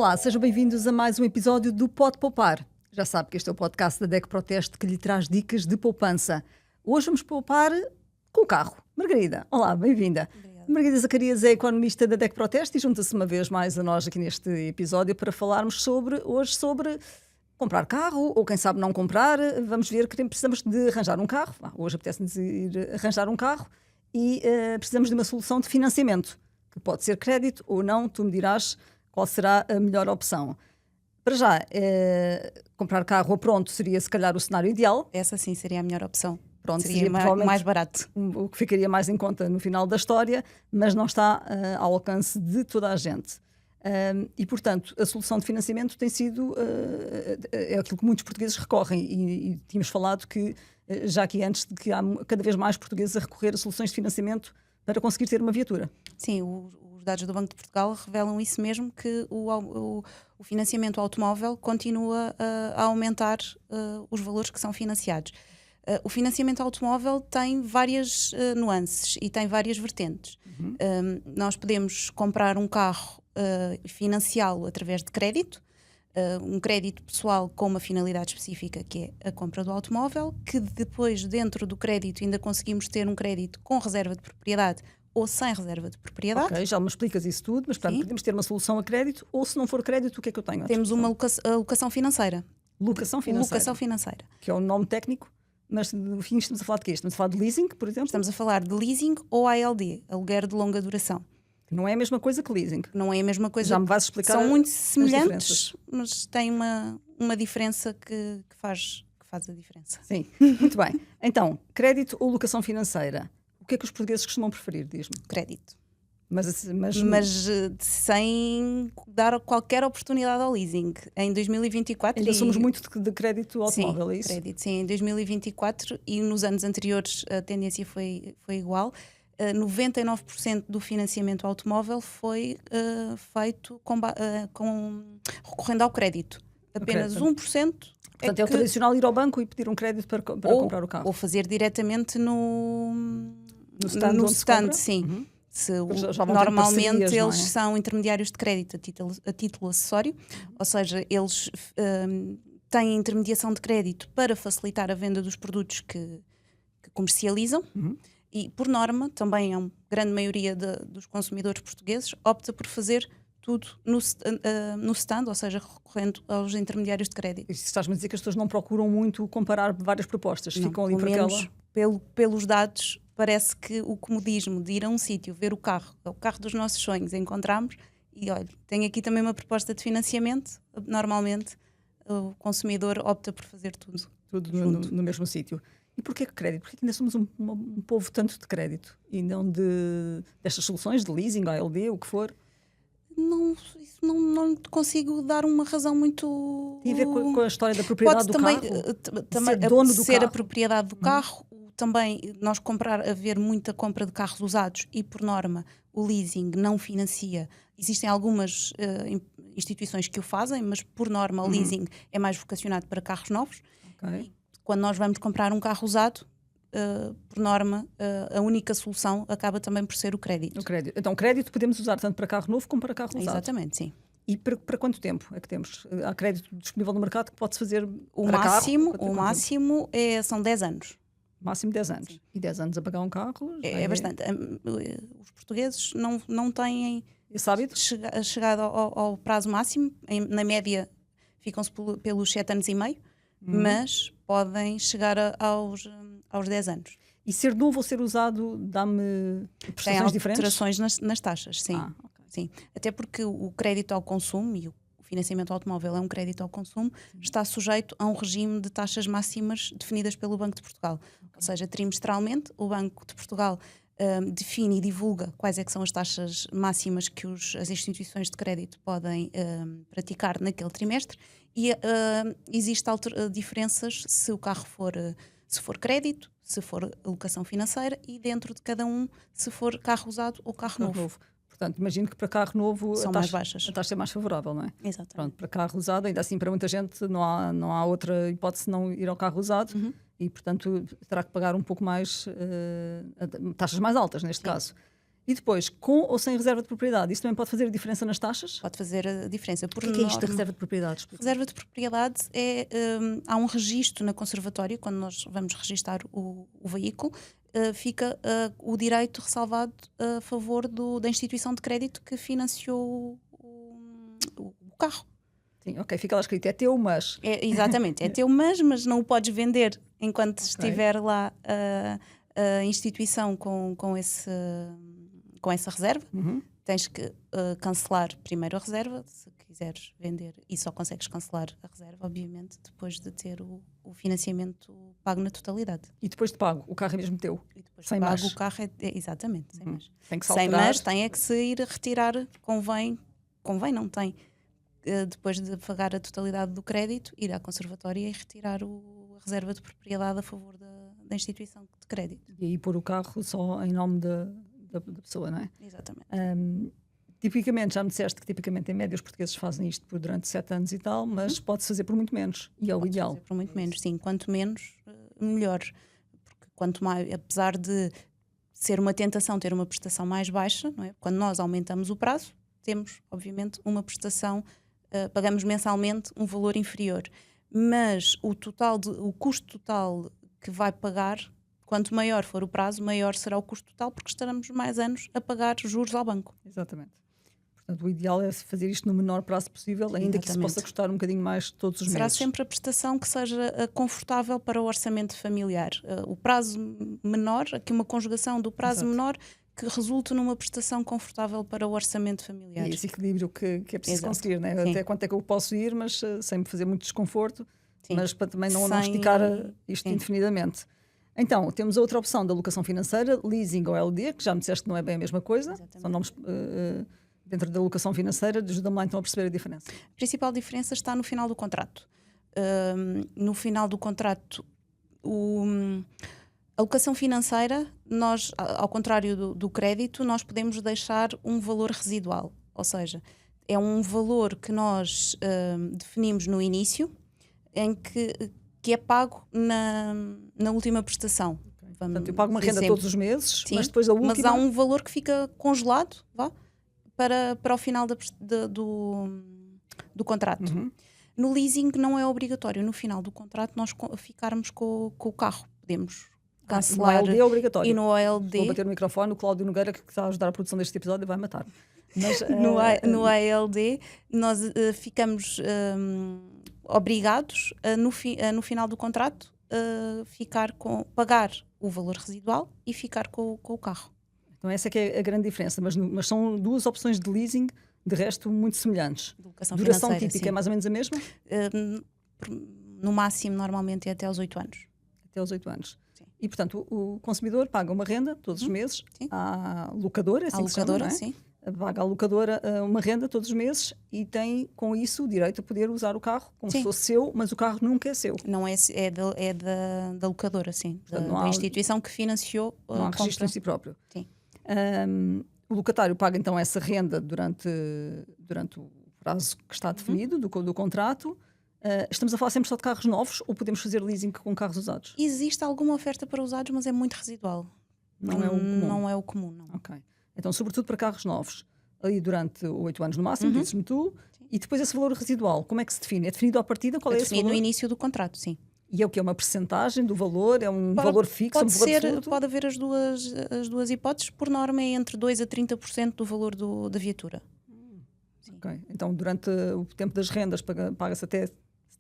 Olá, sejam bem-vindos a mais um episódio do Pode Poupar. Já sabe que este é o podcast da DEC Proteste que lhe traz dicas de poupança. Hoje vamos poupar com o carro. Margarida, olá, bem-vinda. Obrigada. Margarida Zacarias é economista da DEC Proteste e junta-se uma vez mais a nós aqui neste episódio para falarmos hoje sobre comprar carro ou quem sabe não comprar. Vamos ver que precisamos de arranjar um carro. Hoje apetece-nos ir arranjar um carro e precisamos de uma solução de financiamento, que pode ser crédito ou não, tu me dirás qual será a melhor opção. Para já, comprar carro a pronto seria se calhar o cenário ideal. Essa sim seria a melhor opção. Pronto, seria mais barato. O que ficaria mais em conta no final da história, mas não está ao alcance de toda a gente. E, portanto, a solução de financiamento tem sido é aquilo que muitos portugueses recorrem e tínhamos falado que, já aqui antes, de que há cada vez mais portugueses a recorrer a soluções de financiamento para conseguir ter uma viatura. Sim, os dados do Banco de Portugal revelam isso mesmo, que o financiamento automóvel continua a aumentar os valores que são financiados. O financiamento automóvel tem várias nuances e tem várias vertentes. Nós podemos comprar um carro financiá-lo através de crédito, um crédito pessoal com uma finalidade específica, que é a compra do automóvel, que depois, dentro do crédito, ainda conseguimos ter um crédito com reserva de propriedade ou sem reserva de propriedade. Ok, já me explicas isso tudo, mas portanto, podemos ter uma solução a crédito, ou se não for crédito, o que é que eu tenho? Temos uma alocação financeira. Locação financeira. Locação financeira. Que é um nome técnico, mas no fim estamos a falar de quê? Estamos a falar de leasing, por exemplo? Estamos a falar de leasing ou ALD, aluguer de longa duração. Não é a mesma coisa que leasing. Não é a mesma coisa. Já me vais explicar. São muito semelhantes, mas tem uma diferença que faz a diferença. Sim, muito bem. Então, crédito ou locação financeira? O que é que os portugueses costumam preferir, diz-me? Crédito. Mas sem dar qualquer oportunidade ao leasing. Em 2024... Ainda somos muito de crédito automóvel, sim, é isso? Crédito, sim. Em 2024 e nos anos anteriores a tendência foi igual. 99% do financiamento automóvel foi feito recorrendo ao crédito. Apenas 1%. Portanto, é o tradicional ir ao banco e pedir um crédito para comprar o carro. Ou fazer diretamente no stand, sim. Uhum. Normalmente eles é? são intermediários de crédito a título acessório, ou seja, eles têm intermediação de crédito para facilitar a venda dos produtos que comercializam. E, por norma, também a grande maioria dos consumidores portugueses opta por fazer tudo no stand, ou seja, recorrendo aos intermediários de crédito. E se estás-me a dizer que as pessoas não procuram muito comparar várias propostas, não, ficam ali por menos, aquela... Pelos dados, parece que o comodismo de ir a um sítio, ver o carro dos nossos sonhos, encontramos, e olha, tem aqui também uma proposta de financiamento, normalmente o consumidor opta por fazer tudo no mesmo sítio. E porquê que crédito? Porque ainda somos um povo tanto de crédito e não destas soluções de leasing, ALD, o que for? Não consigo dar uma razão muito... Tem a ver com a história da propriedade do também, carro? Também ser dono do ser carro? A propriedade do carro, também nós haver muita compra de carros usados e, por norma, o leasing não financia. Existem algumas instituições que o fazem, mas, por norma, o leasing é mais vocacionado para carros novos. Okay. Quando nós vamos comprar um carro usado, por norma, a única solução acaba também por ser o crédito. Então, crédito podemos usar tanto para carro novo como para carro usado? Exatamente, sim. E para quanto tempo é que temos? Há crédito disponível no mercado que pode-se fazer o para máximo, carro? O máximo são 10 anos. Máximo 10 anos. Sim. E 10 anos a pagar um carro? É bastante. Os portugueses não têm esse hábito? Chegado ao prazo máximo. Na média, ficam-se pelos 7 anos e meio, mas podem chegar aos 10 anos. E ser novo ou ser usado dá-me prestações diferentes? Tem alterações nas taxas, sim. Okay. Sim. Até porque o crédito ao consumo e o financiamento automóvel é um crédito ao consumo, está sujeito a um regime de taxas máximas definidas pelo Banco de Portugal. Ou seja, trimestralmente, o Banco de Portugal define e divulga quais é que são as taxas máximas que as instituições de crédito podem praticar naquele trimestre e existem diferenças se o carro se for crédito, se for alocação financeira e dentro de cada se for carro usado ou carro novo. Portanto, imagino que para carro novo são mais baixas. A taxa é mais favorável, não é? Exatamente. Pronto, para carro usado, ainda assim, para muita gente não há outra hipótese de não ir ao carro usado e, portanto, terá que pagar um pouco mais, taxas mais altas neste caso. E depois, com ou sem reserva de propriedade, isso também pode fazer a diferença nas taxas? Pode fazer a diferença. O que é isto da reserva de propriedade? Reserva de propriedade há um registro na conservatória, quando nós vamos registar o veículo, fica o direito ressalvado a favor da instituição de crédito que financiou o carro. Sim, ok, fica lá escrito, é teu, mas... Exatamente, é teu, mas não o podes vender enquanto estiver lá a instituição com essa reserva. Tens que cancelar primeiro a reserva, se quiseres vender, e só consegues cancelar a reserva, obviamente, depois de ter o financiamento pago na totalidade. E depois de pago, o carro é mesmo teu? E depois sem de pago, mais. o carro exatamente, sem mais. Tem que sem mais, tem que se ir retirar, convém, não tem, depois de pagar a totalidade do crédito, ir à conservatória e retirar a reserva de propriedade a favor da instituição de crédito. E aí pôr o carro só em nome da pessoa, não é? Exatamente. Tipicamente, já me disseste que tipicamente em média os portugueses fazem isto por durante 7 anos e tal, mas pode-se fazer por muito menos, e é o ideal. Fazer por muito menos, sim. Quanto menos, melhor. Porque quanto mais, apesar de ser uma tentação ter uma prestação mais baixa, não é? Quando nós aumentamos o prazo, temos, obviamente, uma prestação, pagamos mensalmente um valor inferior. Mas o custo total que vai pagar, quanto maior for o prazo, maior será o custo total, porque estaremos mais anos a pagar juros ao banco. Exatamente. Portanto, o ideal é fazer isto no menor prazo possível, ainda que isso possa custar um bocadinho mais todos os meses. Será sempre a prestação que seja confortável para o orçamento familiar. O prazo menor, aqui uma conjugação do prazo menor, que resulte numa prestação confortável para o orçamento familiar. É esse equilíbrio que é preciso conseguir, né? Sim. Até quanto é que eu posso ir, mas sem me fazer muito desconforto, Sim. mas para também não esticar isto indefinidamente. Então, temos a outra opção da locação financeira, leasing ou LD, que já me disseste que não é bem a mesma coisa. Exatamente. São nomes dentro da locação financeira. Ajuda-me lá então a perceber a diferença. A principal diferença está no final do contrato. No final do contrato, a locação financeira, nós, ao contrário do crédito, nós podemos deixar um valor residual. Ou seja, é um valor que nós definimos no início, em que é pago na última prestação. Portanto, eu pago uma renda todos os meses, sim, mas depois a última... Mas há um valor que fica congelado para o final do contrato. No leasing não é obrigatório. No final do contrato nós ficarmos com o carro. Podemos cancelar. No ALD é obrigatório. E no ALD... Vou bater o microfone, o Cláudio Nogueira, que está a ajudar a produção deste episódio, vai matar. Mas, no ALD nós ficamos... obrigados no final do contrato pagar o valor residual e ficar com o carro. Então essa é que é a grande diferença, mas são duas opções de leasing, de resto muito semelhantes. Duração típica é mais ou menos a mesma? No máximo, normalmente é até aos 8 anos. Até aos 8 anos. Sim. E portanto o consumidor paga uma renda todos os meses à locadora, assim que se chama, não é? Sim. Paga à locadora uma renda todos os meses e tem com isso o direito a poder usar o carro como se fosse seu, mas o carro nunca é seu. Não é da locadora, sim. Portanto, da instituição que financiou a não há registro em si próprio. Sim. O locatário paga então essa renda durante o prazo que está definido do contrato. Estamos a falar sempre só de carros novos ou podemos fazer leasing com carros usados? Existe alguma oferta para usados, mas é muito residual. Não é o comum. Não. Ok. Então, sobretudo para carros novos, ali durante 8 anos no máximo, dizes-me tu, e depois esse valor residual, como é que se define? É definido à partida? Qual é esse valor? No início do contrato, sim. E é o que? É uma percentagem do valor? É um valor fixo? Pode haver as duas hipóteses. Por norma é entre 2% a 30% do valor da viatura. Ok. Então, durante o tempo das rendas paga-se até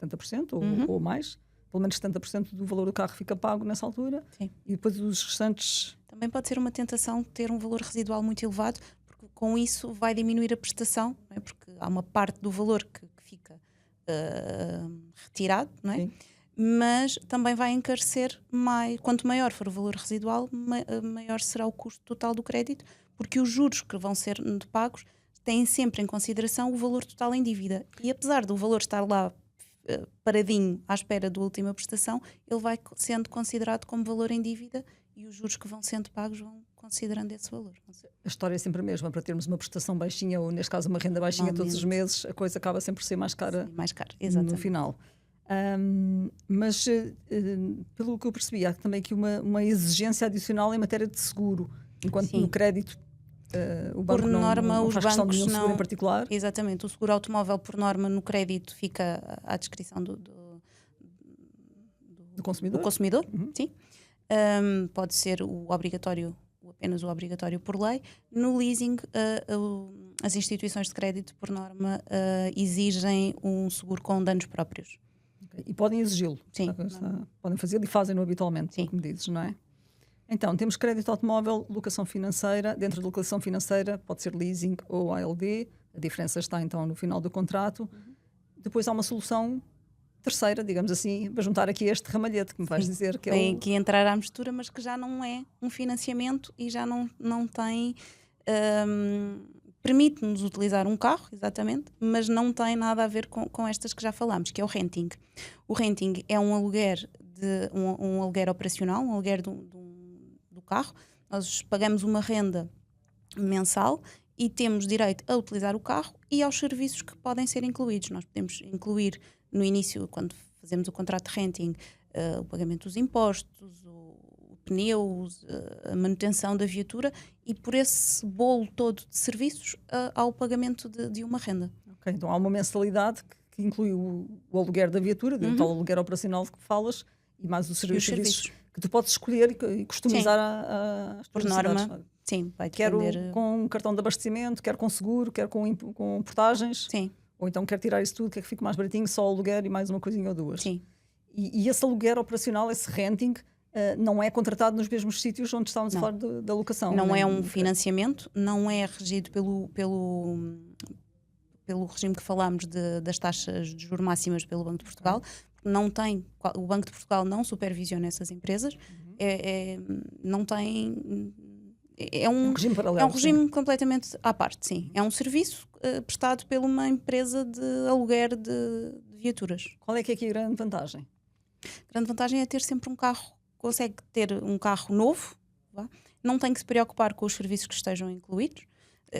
70% ou mais? Pelo menos 70% do valor do carro fica pago nessa altura. Sim. E depois os restantes... Também pode ser uma tentação ter um valor residual muito elevado, porque com isso vai diminuir a prestação, não é? Porque há uma parte do valor que fica retirado, não é? Sim. Mas também vai encarecer mais. Quanto maior for o valor residual, maior será o custo total do crédito, porque os juros que vão ser pagos têm sempre em consideração o valor total em dívida. E apesar do valor estar lá paradinho à espera da última prestação, ele vai sendo considerado como valor em dívida e os juros que vão sendo pagos vão considerando esse valor. A história é sempre a mesma. Para termos uma prestação baixinha ou, neste caso, uma renda baixinha todos os meses, a coisa acaba sempre por ser mais cara, exatamente. No final. Mas, pelo que eu percebi, há também aqui uma exigência adicional em matéria de seguro, enquanto no crédito O banco Por norma, não os faz questão de bancos nenhum seguro não. em particular. Exatamente, o seguro automóvel, por norma, no crédito fica à descrição do Do consumidor. consumidor, Uhum. sim. Pode ser o obrigatório, apenas o obrigatório por lei. No leasing, as instituições de crédito, por norma, exigem um seguro com danos próprios. Okay. E podem exigi-lo. Sim. Podem fazê-lo e fazem-no habitualmente, Sim. como dizes, não é? Então, temos crédito automóvel, locação financeira. Dentro da locação financeira pode ser leasing ou ALD. A diferença está então no final do contrato. Depois há uma solução terceira, digamos assim, para juntar aqui este ramalhete que me vais dizer que Tem é que entrar à mistura, mas que já não é um financiamento e já não tem. Permite-nos utilizar um carro, exatamente, mas não tem nada a ver com estas que já falámos, que é o renting. O renting é um aluguer, um aluguer operacional, um aluguer do carro. Nós pagamos uma renda mensal e temos direito a utilizar o carro e aos serviços que podem ser incluídos. Nós podemos incluir no início, quando fazemos o contrato de renting, o pagamento dos impostos, o pneus, a manutenção da viatura, e por esse bolo todo de serviços há o pagamento de uma renda. Okay, então há uma mensalidade que inclui o aluguer da viatura, de um tal aluguer operacional que falas, e mais os serviços que tu podes escolher e customizar as tuas Por norma, necessidades. sim, vai Quero depender. com um cartão de abastecimento, quero com seguro, quero com portagens. Sim, Ou então quero tirar isso tudo, quer que fique mais baratinho, só o aluguer e mais uma coisinha ou duas. sim. E esse aluguer operacional, esse renting, não é contratado nos mesmos sítios onde estávamos a falar da locação. Não nem é um financiamento, não é regido pelo regime que falámos das taxas de juros máximas pelo Banco de Portugal. Não tem, o Banco de Portugal não supervisiona essas empresas, não tem. É um regime paralelo. É um regime completamente à parte, sim. É um serviço prestado por uma empresa de aluguer de viaturas. Qual é que é aqui a grande vantagem? A grande vantagem é ter sempre um carro, consegue ter um carro novo, não tem que se preocupar com os serviços que estejam incluídos,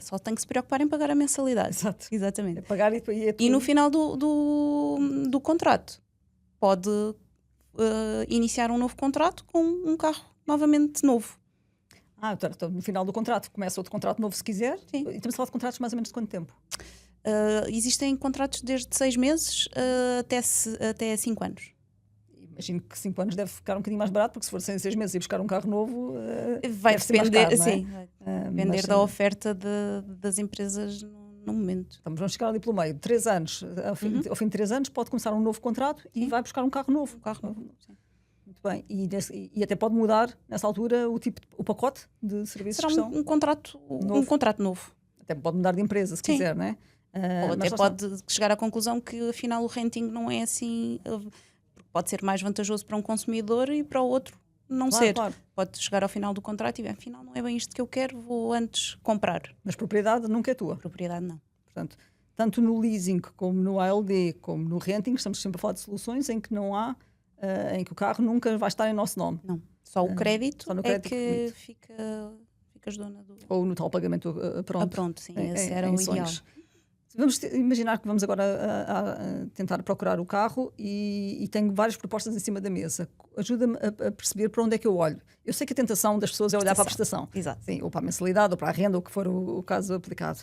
só tem que se preocupar em pagar a mensalidade. Exato. Exatamente. É pagar e é tudo. E no final do contrato pode iniciar um novo contrato com um carro novamente novo. Então, no final do contrato começa outro contrato novo se quiser. Sim. E estamos a falar de contratos mais ou menos de quanto tempo? Existem contratos desde 6 meses até 5 anos. Imagino que 5 anos deve ficar um bocadinho mais barato, porque se for 6 meses e buscar um carro novo, vai deve ser mais depender, caro, não é? sim, vai depender da oferta das empresas no momento. Então, vamos chegar ali pelo meio. 3 anos, ao fim de 3 anos, pode começar um novo contrato e vai buscar um carro novo. Um carro novo, sim. Muito bem. E até pode mudar, nessa altura, o pacote de serviços Será que estão. um contrato novo. Até pode mudar de empresa, se Sim. quiser, não é? Ou até pode chegar à conclusão que, afinal, o renting não é assim. Pode ser mais vantajoso para um consumidor e para o outro não ser. Claro. Pode chegar ao final do contrato e, afinal, não é bem isto que eu quero, vou antes comprar. Mas propriedade nunca é tua. Propriedade não. Portanto, tanto no leasing como no ALD, como no renting, estamos sempre a falar de soluções em que não há, em que o carro nunca vai estar em nosso nome. Não. Só o crédito, só no crédito é que ficas dona do. Ou no tal pagamento pronto. Pronto, sim, esse era o ideal. Vamos imaginar que vamos agora a tentar procurar o carro e tenho várias propostas em cima da mesa. Ajuda-me a perceber para onde é que eu olho. Eu sei que a tentação das pessoas é olhar para a prestação. Exato. Sim, ou para a mensalidade, ou para a renda, ou o que for o caso aplicado.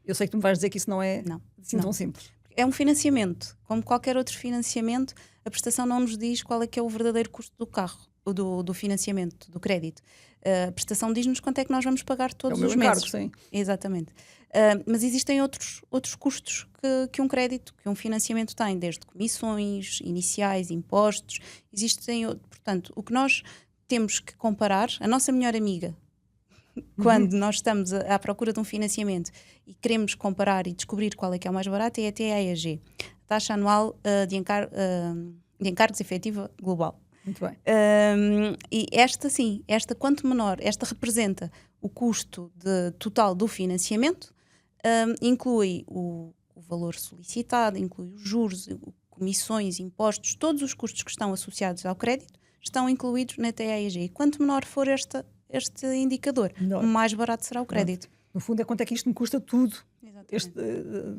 Eu sei que tu me vais dizer que isso não é assim tão simples. É um financiamento. Como qualquer outro financiamento, a prestação não nos diz qual é que é o verdadeiro custo do carro, do financiamento, do crédito. A prestação diz-nos quanto é que nós vamos pagar todos os meses. Encargo, sim. Exatamente. Mas existem outros custos que um crédito, que um financiamento tem, desde comissões iniciais, impostos. Portanto, o que nós temos que comparar, a nossa melhor amiga, quando nós estamos à procura de um financiamento e queremos comparar e descobrir qual é que é o mais barato, é a TAEG, Taxa Anual de Encargos Efetiva Global. Muito bem. E esta quanto menor, esta representa o custo total do financiamento, inclui o valor solicitado, inclui os juros, comissões, impostos, todos os custos que estão associados ao crédito estão incluídos na TAEG. E quanto menor for este indicador, mais barato será o crédito. No fundo é quanto é que isto me custa tudo,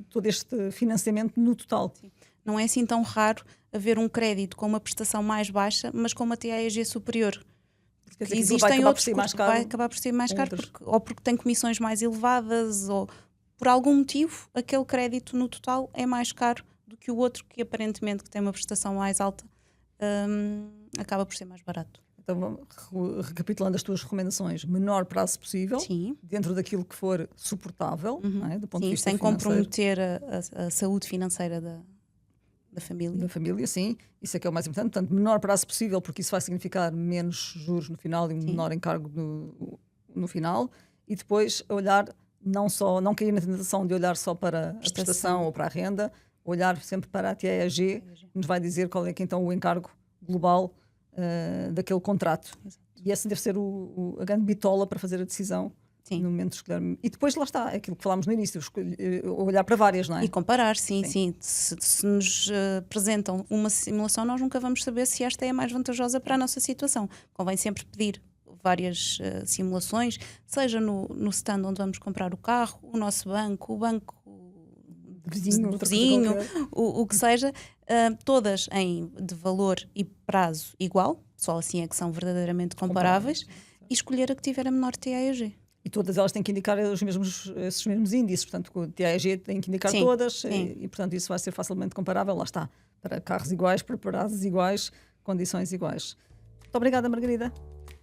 todo este financiamento no total. Sim. Não é assim tão raro haver um crédito com uma prestação mais baixa, mas com uma TAEG superior. Quer dizer que aquilo vai existem acabar por outros ser mais custos, caro. vai acabar por ser mais caro outros. ou porque tem comissões mais elevadas ou por algum motivo aquele crédito no total é mais caro do que o outro que aparentemente que tem uma prestação mais alta, acaba por ser mais barato. Então, recapitulando as tuas recomendações, menor prazo possível, Sim. dentro daquilo que for suportável, não é? Do ponto de Sim, vista sem financeiro comprometer a saúde financeira da família. da família, sim, isso é que é o mais importante. Portanto, menor prazo possível, porque isso vai significar menos juros no final e um menor encargo no final. E depois olhar, não cair na tentação de olhar só para a prestação ou para a renda, olhar sempre para a TAG, que nos vai dizer qual é que então o encargo global daquele contrato. Exato. E essa deve ser a grande bitola para fazer a decisão. Sim. No momento de escolher. E depois lá está, aquilo que falámos no início, olhar para várias, não é? E comparar, sim. Se nos apresentam uma simulação, nós nunca vamos saber se esta é a mais vantajosa para a nossa situação. Convém sempre pedir várias simulações, seja no stand onde vamos comprar o carro, o nosso banco, o banco Vizinho, do vizinho, o que seja, todas de valor e prazo igual, só assim é que são verdadeiramente comparáveis, e escolher a que tiver a menor TAEG. E todas elas têm que indicar esses mesmos índices, portanto o TAG tem que indicar todas e portanto isso vai ser facilmente comparável, lá está, para carros iguais, para prazos iguais, condições iguais. Muito obrigada, Margarida.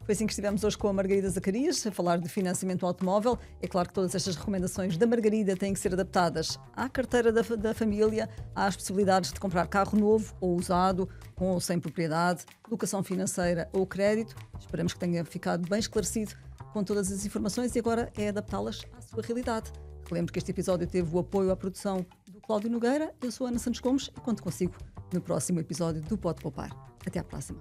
Foi assim que estivemos hoje com a Margarida Zacarias a falar de financiamento automóvel. É claro que todas estas recomendações da Margarida têm que ser adaptadas à carteira da família, às possibilidades de comprar carro novo ou usado, com ou sem propriedade, locação financeira ou crédito. Esperamos que tenha ficado bem esclarecido com todas as informações e agora é adaptá-las à sua realidade. Relembro que este episódio teve o apoio à produção do Cláudio Nogueira. Eu sou a Ana Santos Gomes e conto consigo no próximo episódio do Pode Poupar. Até à próxima.